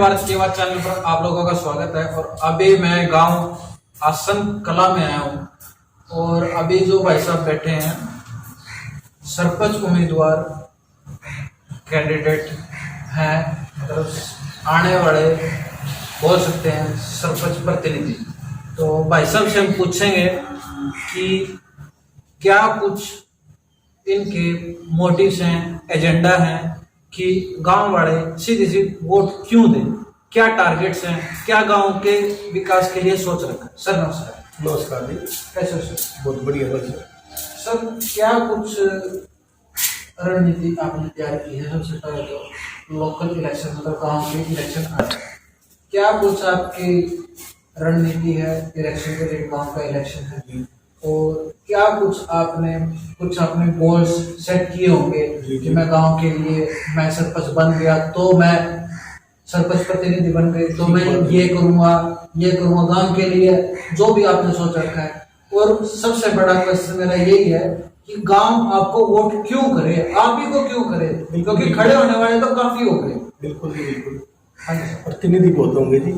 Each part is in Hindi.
भारत सेवा चैनल पर आप लोगों का स्वागत है। और अभी मैं गांव आसन कला में आया हूं और अभी जो भाई साहब बैठे हैं सरपंच उम्मीदवार कैंडिडेट हैं, मतलब आने वाले बोल सकते हैं सरपंच प्रतिनिधि। तो भाई साहब से हम पूछेंगे कि क्या कुछ इनके मोटिव्स हैं, एजेंडा हैं कि गांव वाले सीधी वोट क्यों दें, क्या टारगेट्स हैं, क्या गांव के विकास के लिए सोच रखा है। सर नमस्कार। नमस्कार जी। कैसे हो सर? बहुत बढ़िया सर। सर क्या कुछ रणनीति आपने तैयार की है? सबसे पहले तो लोकल इलेक्शन, मतलब गांव के इलेक्शन आ रहे हैं, क्या कुछ आपकी रणनीति है इलेक्शन के लिए? गांव का इलेक्शन है और क्या कुछ आपने गोल्स सेट किए होंगे कि मैं गांव के लिए, मैं सरपंच बन गया तो मैं सरपंच प्रतिनिधि बन गई तो मैं ये करूंगा गांव के लिए, जो भी आपने सोच रखा है। और सबसे बड़ा क्वेश्चन मेरा यही है कि गांव आपको वोट क्यों करे, आप ही को क्यों करे, क्योंकि खड़े होने वाले तो काफी हो गए। बिल्कुल जी, बिल्कुल। हाँ जी। प्रतिनिधि बहुत होंगे जी,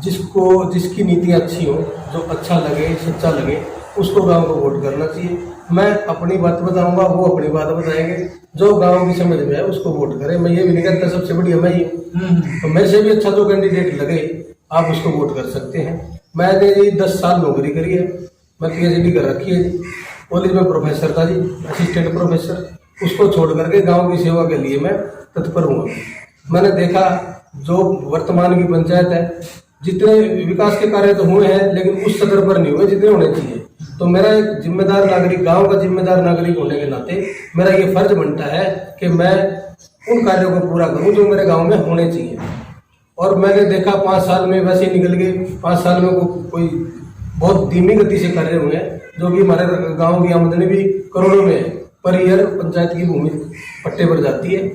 जिसकी नीतियाँ अच्छी हो, जो अच्छा लगे, सच्चा लगे, उसको गांव को वोट करना चाहिए। मैं अपनी बात बताऊंगा, वो अपनी बात बताएंगे, जो गांव की समझ में है उसको वोट करें। मैं ये भी नहीं कहता सबसे बढ़िया मैं ही हूँ, तो मेरे से भी अच्छा जो कैंडिडेट लगे आप उसको वोट कर सकते हैं। मैंने जी 10 साल नौकरी करी है, मैं PhD कर रखी है जी, कॉलेज में प्रोफेसर था जी, असिस्टेंट प्रोफेसर। उसको छोड़ करके गाँव की सेवा के लिए मैं तत्पर हूँ। मैंने देखा जो वर्तमान की पंचायत है, जितने विकास के कार्य तो हुए हैं लेकिन उस स्तर पर नहीं हुए जितने होने चाहिए। तो मेरा एक जिम्मेदार नागरिक, गांव का जिम्मेदार नागरिक होने के नाते मेरा ये फर्ज बनता है कि मैं उन कार्यों को पूरा करूं जो मेरे गांव में होने चाहिए। और मैंने देखा 5 साल में वैसे ही निकल गए। 5 साल में कोई बहुत धीमी गति से कार्य हुए हैं, जो कि हमारे गाँव की आमदनी भी करोड़ों में पर ईयर पंचायत की भूमि पट्टे पर जाती है,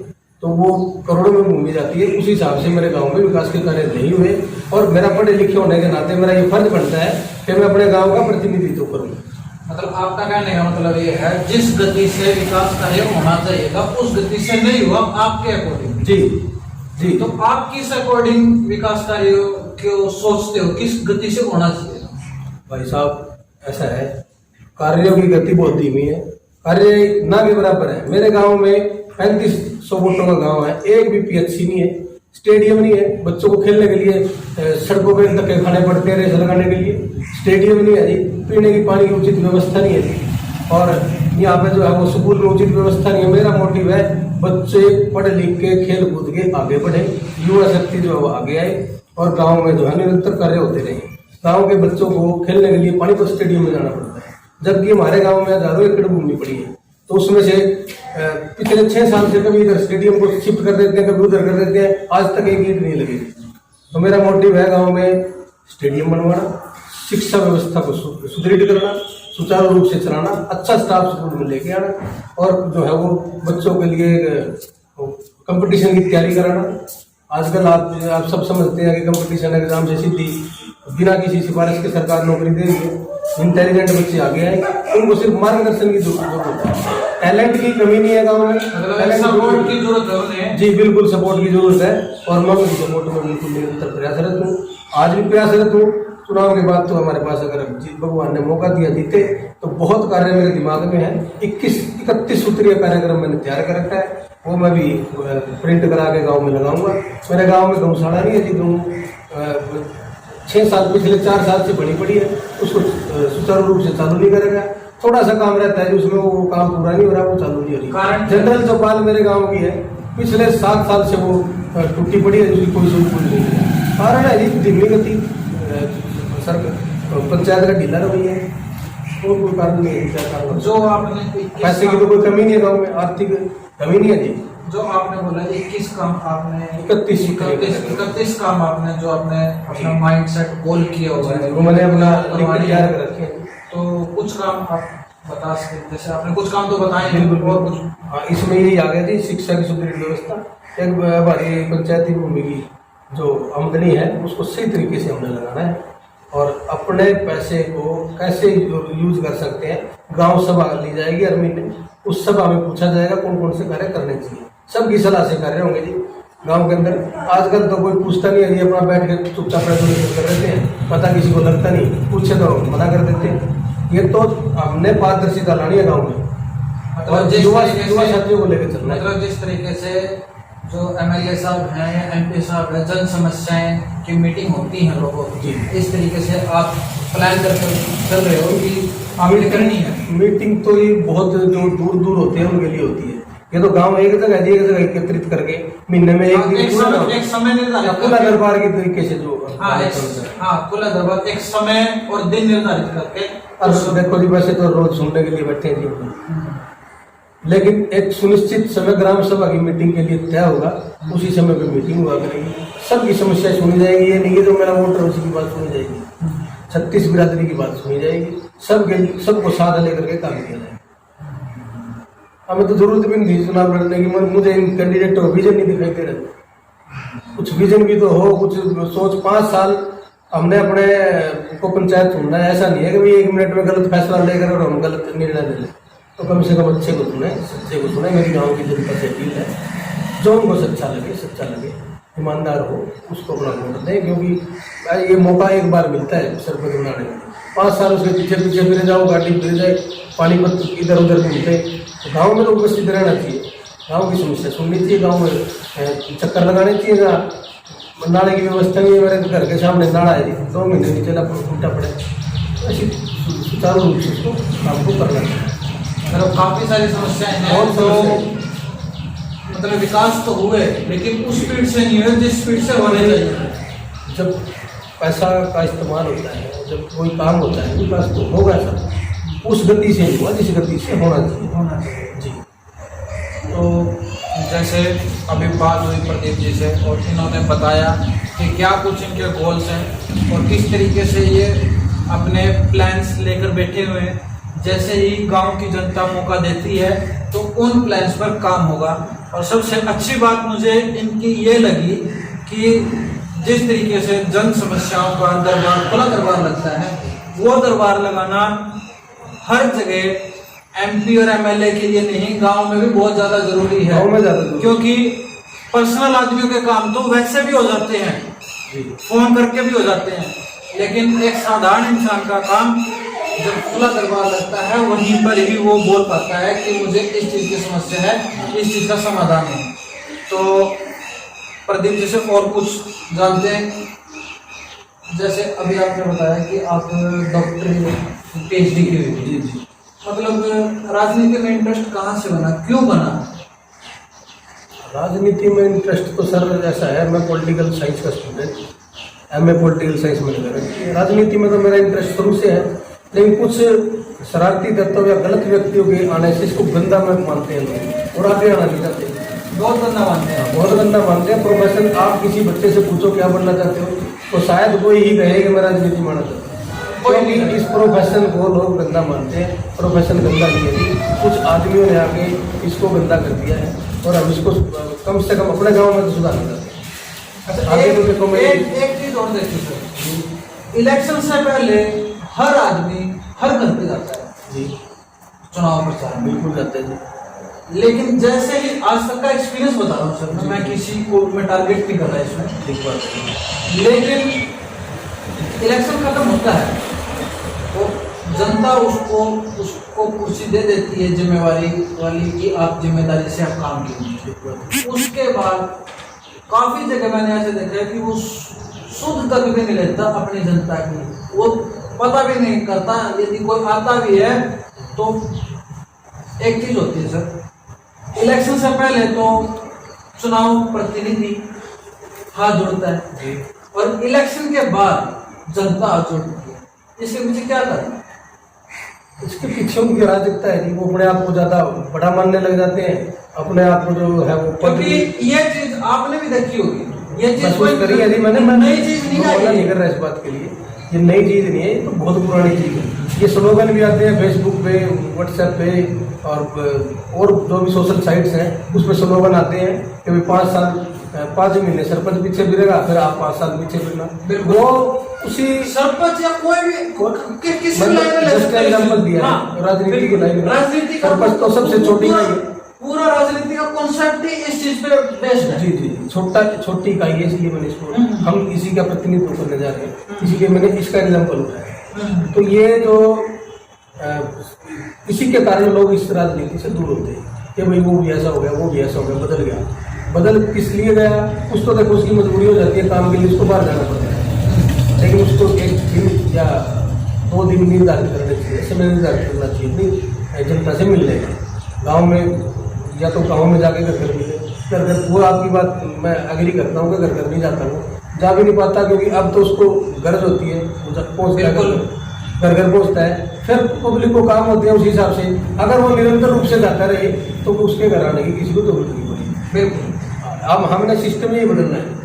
तो वो करोड़ों में भूमि जाती है। उस हिसाब से मेरे गांव में विकास के कार्य नहीं हुए और मेरा पढ़े लिखे होने के नाते मेरा ये फर्ज बनता है कि मैं अपने गांव का प्रतिनिधित्व करूं। मतलब आपका कहने का मतलब ये है जिस गति से विकास कार्य होना चाहिए था उस गति से नहीं हुआ आपके अकॉर्डिंग? जी जी। तो आप किस अकॉर्डिंग विकास कार्यों को सोचते हो, किस गति से होना चाहिए? भाई साहब ऐसा है, कार्यों की गति बहुत धीमी है, कार्य ना के बराबर है। मेरे गाँव में 3500 वोटों का गांव है, एक भी PHC नहीं है, स्टेडियम नहीं है, बच्चों को खेलने के लिए सड़कों पे धक्के खाने पड़ते हैं रेस लगाने के लिए, स्टेडियम नहीं है जी, पीने की पानी की उचित व्यवस्था नहीं है जी, और यहाँ पे जो है वो स्कूल में उचित व्यवस्था नहीं है। मेरा मोटिव है बच्चे पढ़ लिख के खेल कूद के आगे बढ़े, युवा शक्ति जो है वो आगे आए और गाँव में जो है निरंतर कार्य होते रहे। गाँव के बच्चों को खेलने के लिए पानीपत स्टेडियम में जाना पड़ता है, जबकि हमारे गाँव में हजारों एकड़ भूमि पड़ी है। तो उसमें से पिछले 6 साल से कभी इधर स्टेडियम को शिफ्ट कर देते हैं, कभी उधर कर देते हैं, आज तक एक ईंट नहीं लगी। तो मेरा मोटिव है गांव में स्टेडियम बनवाना, शिक्षा व्यवस्था को सुदृढ़ करना, सुचारू रूप से चलाना, अच्छा स्टाफ स्कूल में लेके आना और जो है वो बच्चों के लिए कंपटीशन की तैयारी कराना। आजकल आप सब समझते हैं कि कंपटीशन एग्जाम से सीधी बिना किसी सिफारिश के सरकार नौकरी दे रही है। इंटेलिजेंट बच्चे आगे आए, उनको सिर्फ मार्गदर्शन की जरूरत है, टैलेंट की कमी नहीं है गाँव में, सपोर्ट की जरूरत है जी, बिल्कुल सपोर्ट की जरूरत है। और मैं उनकी सपोर्ट में बिल्कुल निरंतर प्रयासरत हूँ, आज भी प्रयासरत हूँ। चुनाव के बाद तो हमारे पास अगर भगवान ने मौका दिया जीते तो बहुत कार्य मेरे दिमाग में है। 31 सूत्रीय कार्यक्रम मैंने तैयार कर रखा है, वो मैं भी प्रिंट करा के गाँव में लगाऊंगा। मेरे गाँव में गौशाला नहीं है जी, 6 साल पिछले 4 साल से बनी पड़ी है, उसको सुचारू रूप से चालू नहीं करेगा। थोड़ा सा काम रहता है उसमें, वो काम पूरा नहीं हो रहा, वो चालू नहीं हो रही। जनरल चौपाल मेरे गांव की है, पिछले 7 साल से वो टूटी पड़ी है, जिसकी कोई सुविधा नहीं है। कारण है जी धीमी गति, पंचायत का ढीला रवैया है, और कोई कारण नहीं है। क्या कारण? जो आपने पैसे की तो कोई कमी नहीं है गाँव में, आर्थिक कमी नहीं है जी। जो आपने बोला 21 काम आपने 31 काम आपने जो आपने अपना माइंड सेट गोल किया हुआ है, वो मैंने अपना तैयार कर रखे हैं। तो कुछ काम आप बता सकते हैं? जैसे आपने कुछ काम तो बताए और कुछ। हाँ, इसमें यही आ गया जी, शिक्षा की सुदृढ़ व्यवस्था। एक हमारी पंचायती भूमि की जो आमदनी है उसको सही तरीके से हमने लगाना है और अपने पैसे को कैसे यूज कर सकते हैं। गांव सभा ली जाएगी हर महीने, उस सभा में पूछा जाएगा कौन कौन से कार्य करने चाहिए, सबकी सलाह से कार्य होंगे जी। गांव के अंदर। आजकल तो कोई पूछता नहीं है, ये अपना बैठ के चुपचाप रेजोल्यूशन कर देते हैं, पता किसी को लगता नहीं, पूछे तो मना कर देते हैं। ये तो हमने पारदर्शिता लानी है गाँव में, और युवा साथियों को लेकर चलना है। मतलब जिस तरीके से जो एमएलए साहब हैं या एमपी साहब हैं, जन समस्याएं की मीटिंग होती है लोगों की, इस तरीके से आप प्लान करके चल रहे हो कि आपने करनी है मीटिंग। तो ये बहुत जो दूर दूर होते हैं उनके लिए होती है, ये तो गांव एक जगह एकत्रित करके महीने में एक समय निर्धारित खुला दरबार के तरीके से जो खुला दरबार एक समय और दिन निर्धारित करके। और देखो जी, वैसे तो रोज सुनने के लिए बैठे हैं जी, लेकिन एक सुनिश्चित समय ग्राम सभा की मीटिंग के लिए तय होगा, उसी समय पे मीटिंग हुआ करेगी, सबकी समस्या सुनी जाएगी। ये नहीं है जो मेरा वोट है उसी की बात सुनी जाएगी, 36 बिरादरी की बात सुनी जाएगी, सबको साथ लेकर के काम किया जाएगा। हमें तो जरूरत भी नहीं चुनाव लड़ने की, मुझे इन कैंडिडेट का विजन नहीं दिखाई दे रहा। कुछ विजन भी तो हो, कुछ सोच। 5 साल हमने अपने को पंचायत चुनना है, ऐसा नहीं है कि भाई 1 मिनट में गलत फैसला लेकर और हम गलत निर्णय ले लें। तो कम से कम अच्छे को सुने, सच्चे को सुने। मेरी गाँव की जनता से अपील है, जो उनको सच्चा लगे, ईमानदार हो, उसको अपना वोट दें, क्योंकि ये मौका एक बार मिलता है सरपंच बनाने में। 5 साल उसके पीछे फिर जाओ, गाड़ी फिर जाए, पानीपत इधर उधर घूमते। तो गाँव में तो उपस्थित रहना चाहिए, गाँव की समस्या सुननी चाहिए, गाँव में चक्कर लगाने चाहिए। नाले की व्यवस्था भी है, मेरे घर के सामने नाला है, 2 महीने भी चला टूटा पड़े, ऐसी सुचारू रूप से उसको काम को करना चाहिए। मतलब काफी सारी समस्याएं हैं, तो मतलब विकास तो हुए, लेकिन उस स्पीड से नहीं हुए जिस स्पीड से होने चाहिए। जब पैसा का इस्तेमाल होता है, जब कोई काम होता है, विकास तो होगा सब, उस गति से हुआ जिस गति से होना चाहिए जी। तो जैसे अभी बात हुई प्रदीप जी से, और इन्होंने बताया कि क्या कुछ इनके गोल्स हैं और किस तरीके से ये अपने प्लान्स लेकर बैठे हुए हैं। जैसे ही गांव की जनता मौका देती है तो उन प्लान्स पर काम होगा। और सबसे अच्छी बात मुझे इनकी ये लगी कि जिस तरीके से जन समस्याओं का दरबार, खुला दरबार लगता है, वो दरबार लगाना हर जगह एमपी और एमएलए के लिए नहीं, गांव में भी बहुत ज्यादा जरूरी है। क्योंकि पर्सनल आदमियों के काम तो वैसे भी हो जाते हैं, फोन करके भी हो जाते हैं, लेकिन एक साधारण इंसान का काम जब खुला दरबार लगता है वहीं पर ही वो बोल पाता है कि मुझे इस चीज की समस्या है, इस चीज का समाधान है। तो प्रदीप जी से और कुछ जानते हैं। जैसे अभी आपने बताया कि आप डॉक्टरी PhD की हुई थी, जी, मतलब राजनीति में इंटरेस्ट कहाँ से बना, क्यों बना? राजनीति में इंटरेस्ट तो सर ऐसा है, मैं पॉलिटिकल साइंस का स्टूडेंट, MA पॉलिटिकल साइंस में कर। राजनीति में तो मेरा इंटरेस्ट शुरू से है, लेकिन कुछ शरारती तत्व या गलत व्यक्तियों के आने से इसको गंदा में मानते हैं लोग, और आगे आना नहीं चाहते, बहुत गंदा मानते हैं, बहुत गंदा मानते हैं। प्रोफेशन, आप किसी बच्चे से पूछो क्या बनना चाहते हो, तो शायद कोई ही कहे कि मैं राजनीति मानना चाहता हूँ। क्योंकि इस प्रोफेशन को लोग गंदा मानते हैं। प्रोफेशन गंदा नहीं है, कुछ आदमियों ने आके इसको गंदा कर दिया है, और हम इसको कम से कम अपने गाँव में तो सुधारना चाहते हैं। अच्छा, एक चीज और देखिए सर, इलेक्शन से पहले हर आदमी हर घर पे जाता है जी, चुनाव प्रचार बिल्कुल जाते हैं जी। लेकिन जैसे ही आज तक का एक्सपीरियंस बता रहा हूँ सर, मैं किसी को मैं टारगेट नहीं कर रहा इसमें, ठीक बात है, लेकिन इलेक्शन खत्म होता है तो जनता उसको कुर्सी दे देती है जिम्मेवारी वाली कि आप जिम्मेदारी से आप काम कीजिए। उसके बाद काफी जगह मैंने ऐसे देखा है कि वो शुद्ध तक भी नहीं लेता अपनी जनता की, वो पता भी नहीं करता। यदि कोई आता भी है तो एक चीज होती है सर, इलेक्शन से पहले तो चुनाव प्रतिनिधि हाथ जोड़ता है, और इलेक्शन के बाद जनता हाथ जोड़ती है। इसके पीछे क्या कारण? इसके पीछे उनकी अराजकता है कि वो अपने आप को ज्यादा बड़ा मानने लग जाते हैं, अपने आप को जो है वो, क्योंकि ये चीज आपने भी देखी होगी, ये चीज महसूस करी है। मैंने नई चीज नहीं कर रहा इस बात के लिए, ये नई चीज नहीं है, ये तो बहुत पुरानी चीज है। ये स्लोगन भी आते हैं फेसबुक पे, व्हाट्सएप पे, और जो भी सोशल साइट्स हैं उसमें स्लोगन आते हैं कि 5 महीने सरपंच पीछे फिरेगा, फिर आप 5 साल पीछे फिरना। वो उसी सरपंच या कोई भी किसी लाइन में एग्जाम्पल दिया है, राजनीति की लाइन में सरपंच तो सबसे छोटी है, पूरा राजनीति का कॉन्सेप्ट ही इस चीज पे बेस्ड है। जी जी छोटी इकाई है, इसलिए मैंने इसको हम इसी का प्रतिनिधित्व करने जा रहे हैं, इसीलिए मैंने इसका एग्जाम्पल उठाया। तो ये जो इसी के कारण लोग इस राजनीति से दूर होते हैं कि भाई वो भी ऐसा हो गया, वो भी ऐसा हो गया, बदल गया। बदल किस लिए गया, कुछ तो देखो उसकी मजबूरी हो जाती है, काम के लिए उसको बाहर जाना पड़ता है, लेकिन उसको एक दिन या 2 दिन निर्धारित करने चाहिए, समय निर्धारित करना चाहिए, नहीं जनता से मिलने का। गाँव में या तो गाँव में जाके घर घर मिले, घर वो आपकी बात मैं एग्री करता हूँ कि घर घर नहीं जाता हूँ, जा भी नहीं पाता, क्योंकि अब तो उसको गरज होती है, पहुँचता है, घर घर पहुँचता है, फिर पब्लिक को काम होते हैं उस हिसाब से। अगर वो निरंतर रूप से जाता रहे तो उसके घर आने की किसी को जरूरत नहीं पड़ेगी। बिल्कुल, अब हमने सिस्टम ही बदलना है।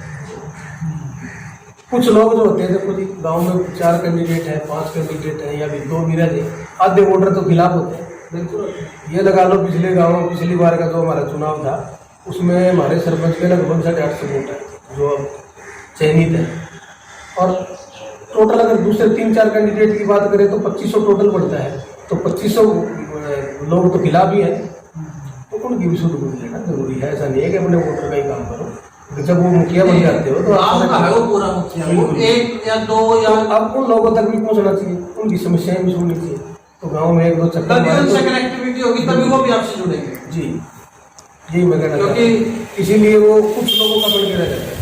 कुछ लोग जो होते हैं, देखो जी गाँव में 4 कैंडिडेट हैं, 5 कैंडिडेट हैं, या फिर 2 विराज है, आधे वोटर तो खिलाफ होते हैं। बिल्कुल ये लगा लो पिछली बार का जो हमारा चुनाव था, उसमें हमारे सरपंच के लगभग 850 वोट है जो अब चयनित है, और टोटल अगर दूसरे 3-4 कैंडिडेट की बात करें तो 2500 टोटल बढ़ता है, तो 2500 लोग तो खिलाफ ही है, तो उनकी भी शुद्ध बुद्धि लेना जरूरी है। ऐसा नहीं है कि अपने वोटर का ही काम करो, जब वो मुखिया बन जाते हो तो वो पूरा मुखिया, वो 1 या 2 या अब उन लोगों तक भी पहुंचना चाहिए, उनकी समस्याएं भी सुननी चाहिए। तो गाँव में 1-2 चक्कर तभी उनसे कनेक्टिविटी होगी, तभी वो भी आपसे जुड़ेंगे। जी यही मैं कहना चाहता हूं। इसीलिए वो कुछ लोगों का बन के रह जाता है।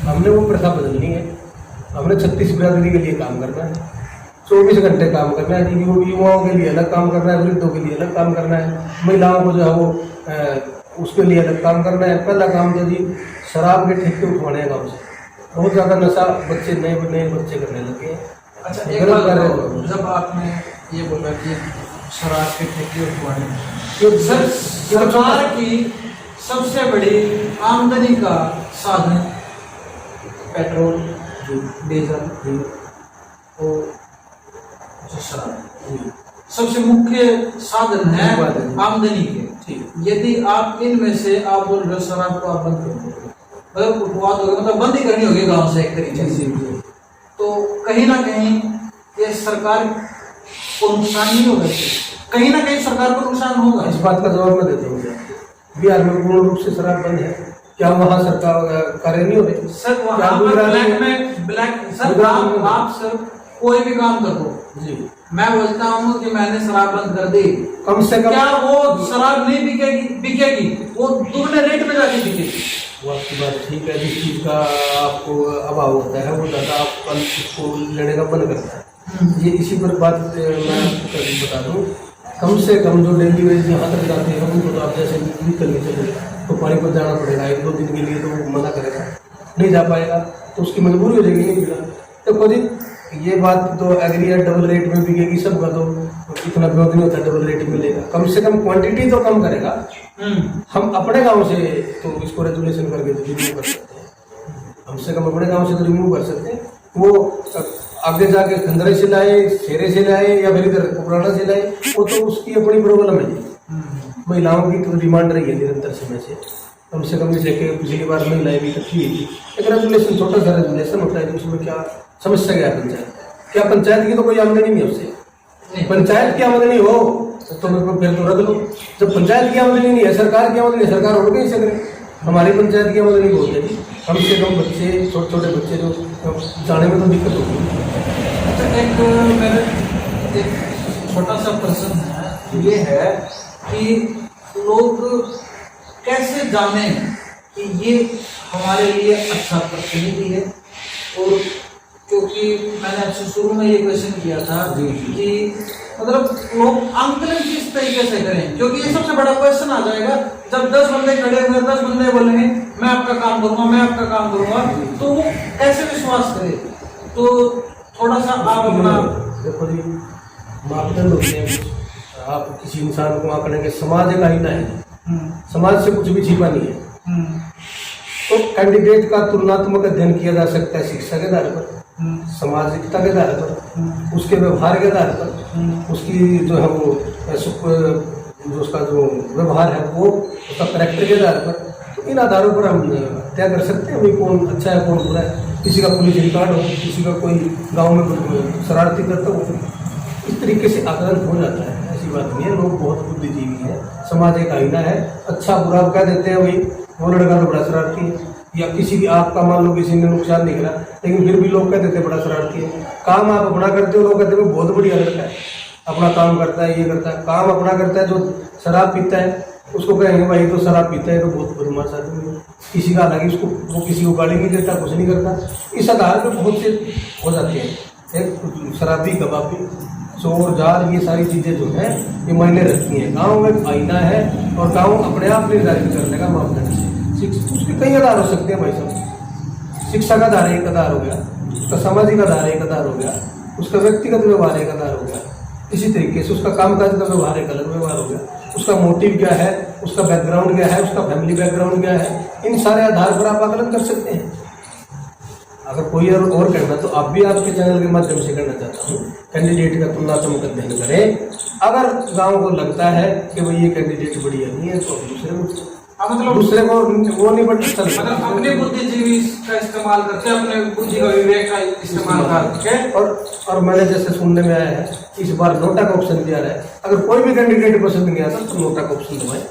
हमने वो प्रथा बदलनी है, हमने 36 बिरादरी के लिए काम करना है, 24 घंटे काम करना है, क्योंकि वो युवाओं के लिए अलग काम करना है, वृद्धों के लिए अलग काम करना है, महिलाओं को जो है वो उसके लिए अलग काम करना है। पहला काम तो जी शराब के ठेके उठवाने हैं गाँव से, बहुत ज़्यादा नशा नए बच्चे करने लगे हैं। अच्छा, एक बात, जब आपने ये बोला कि शराब के ठेके उठवाने, तो सर सरकार की सबसे बड़ी आमदनी का साधन पेट्रोल, डीजल और जो शराब, सबसे मुख्य साधन है आमदनी के। यदि आप इनमें से आप बोल रहे शराब को आप बंद कर दोगे, मतलब उठवा दोगे, मतलब बंद ही करनी होगी गांव से एक तरीके से, तो कहीं ना कहीं ये सरकार को नुकसान नहीं होगा, कहीं ना कहीं सरकार को नुकसान होगा। इस बात का जवाब मैं देता हूँ। बिहार में पूर्ण रूप से शराब बंद है, क्या वहाँ सरकार कार्य नहीं हो रही? सर वहाँ पर ब्लैक सर आप सर कोई भी काम कर दो जी, मैं बोलता हूँ कि मैंने शराब बंद कर दी, कम से कम क्या वो शराब नहीं बिकेगी, वो दुगने रेट में जाके बिकेगी। वो आपकी बात ठीक है, जिस चीज का आपको अभाव होता है वो ज्यादा आप उसको लेने का मन करता है। ये इसी पर बात मैं आपको बता दूं, कम से कम जो डेली वेज यहाँ तक जाते हैं उनको तो आप जैसे निकल के चले तो पानी पर जाना पड़ेगा, 1-2 दिन के लिए तो वो मना करेगा, नहीं जा पाएगा तो उसकी मजबूरी हो जाएगी, नहीं मिला तो खुद ये बात तो एग्री है, डबल रेट में बिकेगी सबका, तो इतना विरोध नहीं होता डबल रेट मिलेगा, कम से कम क्वांटिटी तो कम करेगा। हम अपने गांव से तो इसको रेजुलेशन करके तो रिमूव कर सकते हैं, कम से कम अपने गांव से तो रिमूव कर सकते हैं। वो आगे जाके खंडरे से लाए, शेरे से लाए या फिर इधर पुराना से लाए, वो तो उसकी अपनी प्रॉब्लम है। महिलाओं की तो डिमांड रही है निरंतर समय से, कम से कम जैसे कि पिछली बार महिलाएं भी इकट्ठी हुई थी, एक रेजुलेशन छोटा सा रेजुलेशन होता है, उसमें क्या समस्या क्या है? पंचायत क्या पंचायत की तो कोई आमदनी नहीं है उससे, पंचायत की आमदनी हो तो फिर तो रख लो। जब पंचायत की आमदनी नहीं है, सरकार की आमदनी, सरकार और कहीं से करे, हमारी पंचायत की आमदनी बहुत है जी, कम से कम बच्चे, छोटे छोटे बच्चे जो जाने में तो दिक्कत होगी। अच्छा, एक छोटा सा प्रश्न है, ये है कि लोग कैसे जाने कि ये हमारे लिए अच्छा प्रतिनिधि है, और क्योंकि मैंने आपसे शुरू में ये क्वेश्चन किया था कि मतलब लोग आंकलन किस तरीके से करें, क्योंकि ये सबसे बड़ा क्वेश्चन आ जाएगा जब 10 बंदे खड़े हुए, 10 बंदे बोलेंगे मैं आपका काम करूंगा, मैं आपका काम करूंगा, तो वो कैसे विश्वास करे? तो थोड़ा सा आप अपना देखो जी, मापदंड होते हैं, आप किसी इंसान को आंकने के, समाज एक आईना है, समाज से कुछ भी छिपा नहीं है। तो कैंडिडेट का तुलनात्मक अध्ययन किया जा सकता है शिक्षा के आधार पर, सामाजिकता के आधार पर, उसके व्यवहार के आधार पर, उसकी जो है वो जो उसका जो व्यवहार है वो उसका करेक्टर के आधार पर, तो इन आधारों पर हम तय कर सकते हैं भाई कौन अच्छा है कौन बुरा है। किसी का पुलिस रिकॉर्ड हो, किसी का कोई गाँव में शरारती करता हो, इस तरीके से आकलन हो जाता है, ऐसी बात नहीं है, लोग बहुत बुद्धिजीवी हैं, समाज एक आईना है, अच्छा बुरा कह देते हैं, वही वो लड़का तो बड़ा शरारती है, या किसी की आपका मान लो किसी ने नुकसान नहीं करा लेकिन फिर भी लोग कह देते हैं बड़ा शरारती है। काम आप अपना करते हो, लोग कहते हैं बहुत बढ़िया लड़का है, अपना काम करता है, ये करता है, काम अपना करता है। जो शराब पीता है उसको कहेंगे भाई तो शराब पीता है तो बहुत बदमाश आदमी है, किसी का हालांकि उसको वो किसी को गाली नहीं देता, कुछ नहीं करता। इस आधार पर बहुत से हो जाते हैं, एक शराबी कबाबी चोर जार ये सारी चीजें जो है ये मायने रखती हैं। गाँव एक आईना है और गाँव अपने आप निर्धारित करने का मापदंड है। उसके कई आधार हो सकते हैं भाई साहब, शिक्षा का आधार एक आधार हो गया, उसका सामाजिक आधार एक आधार हो गया, उसका व्यक्तिगत व्यवहार एक आधार हो गया, इसी तरीके से उसका कामकाज का व्यवहार एक अलग व्यवहार हो गया, उसका मोटिव क्या है, उसका बैकग्राउंड क्या है, उसका फैमिली बैकग्राउंड क्या है, इन सारे आधार पर आप आकलन कर सकते हैं। अगर कोई और करना तो आप भी आपके चैनल के माध्यम से करना चाहता हूँ, कैंडिडेट का तुलनात्मक अध्ययन करें। अगर गाँव को लगता है कि भाई ये कैंडिडेट बढ़िया नहीं है तो दूसरे को मतलब दूसरे को वो नहीं बढ़ता, मतलब अपने बुद्धिजीवी का इस्तेमाल करके, अपने बुद्धि का विवेक का इस्तेमाल करके। और मैंने जैसे सुनने में आया है इस बार नोटा का ऑप्शन दिया रहा है, अगर कोई भी कैंडिडेट पसंद नहीं आता तो नोटा का ऑप्शन दबाए,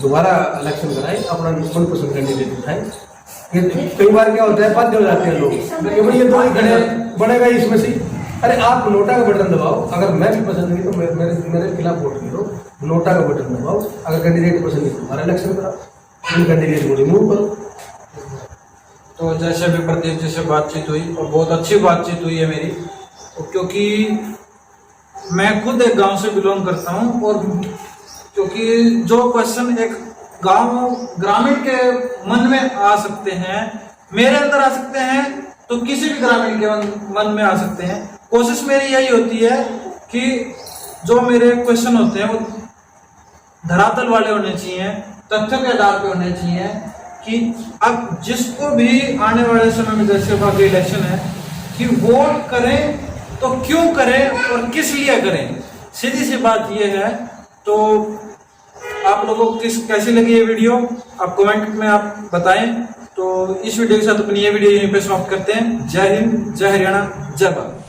दोबारा इलेक्शन कराए, अपना मनपसंद कैंडिडेट उठाए। ये कई बार क्या होता है, बाध्य हो जाते हैं लोग कि भाई ये दो ही खड़े बनेगा इसमें से, अरे आप नोटा का बटन दबाओ, अगर मैं भी पसंद नहीं तो मेरे खिलाफ वोट करो, नोटा का बटन दबाओ, अगर कैंडिडेट पसंद नहीं तो हमारा इलेक्शन कराओ, इन कैंडिडेट को रिमूव करो। तो जैसे अभी प्रदीप जी से बातचीत हुई और बहुत अच्छी बातचीत हुई है मेरी, तो क्योंकि मैं खुद एक गांव से बिलोंग करता हूं और क्योंकि जो क्वेश्चन एक ग्रामीण के मन में आ सकते हैं, मेरे अंदर आ सकते हैं, तो किसी भी ग्रामीण के मन में आ सकते हैं। कोशिश मेरी यही होती है कि जो मेरे क्वेश्चन होते हैं वो धरातल वाले होने चाहिए, तथ्यों के आधार पे होने चाहिए, कि अब जिसको भी आने वाले समय में जैसे बाकी इलेक्शन है कि वोट करें तो क्यों करें और किस लिए करें, सीधी सी बात यह है। तो आप लोगों को कैसी लगी ये वीडियो आप कमेंट में आप बताएं। तो इस वीडियो के साथ अपनी ये वीडियो यहीं पे समाप्त करते हैं। जय हिंद, जय हरियाणा, जय भारत।